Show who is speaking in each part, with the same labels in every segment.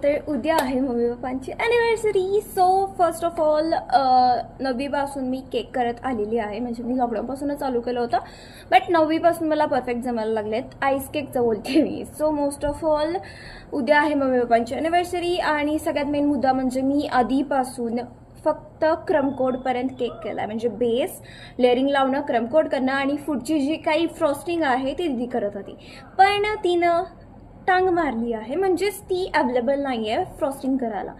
Speaker 1: तर उद्या आहे मम्मी पप्पांची anniversary. So first of all 9वीपासून मी केक करत आलेली आहे. म्हणजे मी लॉकडाऊनपासूनच चालू केलं होतं, बट 9वीपासून मला परफेक्ट जमायला लागलेत. आईस केकचं बोलते मी. सो मोस्ट ऑफ ऑल उद्या आहे मम्मी पप्पांची ॲनिव्हर्सरी आणि सगळ्यात मेन मुद्दा म्हणजे मी आधीपासून फक्त क्रमकोडपर्यंत केक केला आहे. म्हणजे बेस लेअरिंग लावणं, क्रमकोड करणं आणि पुढची जी काही फ्रॉस्टिंग आहे ती दिदी करत होती, पण तिनं टांग मारली आहे. म्हणजेच ती अवेलेबल नाही आहे फ्रॉस्टिंग करायला.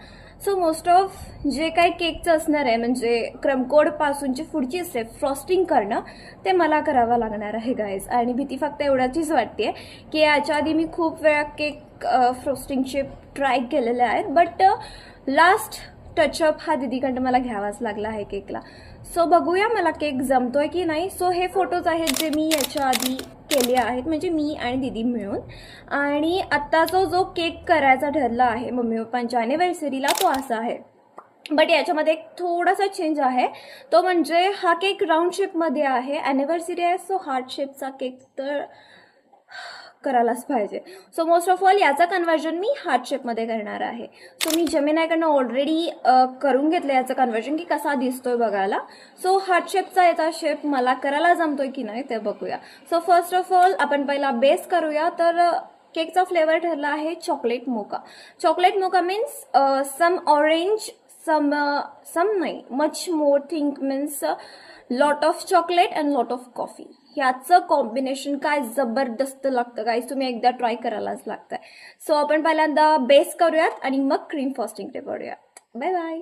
Speaker 1: सो मोस्ट ऑफ जे काही केकचं असणार आहे म्हणजे क्रमकोडपासूनची पुढची स्टेप फ्रॉस्टिंग करणं ते मला करावं लागणार आहे गाईज. आणि भीती फक्त एवढ्याचीच वाटते की याच्या आधी मी खूप वेळा केक फ्रॉस्टिंगचे ट्राय केलेले आहेत, बट लास्ट टचअप हा दिदीकडं मला घ्यावाच लागला आहे केकला. सो बघूया मला केक जमतोय की नाही. सो हे फोटोज आहेत जे मी याच्या आधी केले आहेत, म्हणजे मी आणि दिदी मिळून. आणि आत्ताचा जो केक करायचा ठरला आहे मम्मी पप्पांच्या ॲनिव्हर्सरीला तो असा आहे, बट याच्यामध्ये एक थोडासा चेंज आहे. तो म्हणजे हा केक राऊंड शेपमध्ये आहे. ॲनिव्हर्सरी आहे सो हार्ट शेपचा केक तर करायलाच पाहिजे. सो मोस्ट ऑफ ऑल याचा कन्व्हर्जन मी हार्ट शेपमध्ये करणार आहे. सो मी जेमिनायकडनं ऑलरेडी करून घेतलं याचं कन्व्हर्जन की कसा दिसतोय बघायला. सो हार्ट शेपचा याचा शेप मला करायला जमतोय की नाही ते बघूया. सो फर्स्ट ऑफ ऑल आपण पहिला बेस करूया. तर केकचा फ्लेवर ठरला आहे चॉकलेट मोका. चॉकलेट मोका मीन्स सम ऑरेंज, सम नाही, much more think means lot of chocolate and lot of coffee. ह्याचं कॉम्बिनेशन काय जबरदस्त लागतं गाईज, तुम्ही एकदा ट्राय करायलाच लागतंय. सो आपण पहिल्यांदा बेस करूयात आणि मग क्रीम फ्रॉस्टिंगकडे पडूयात. Bye bye.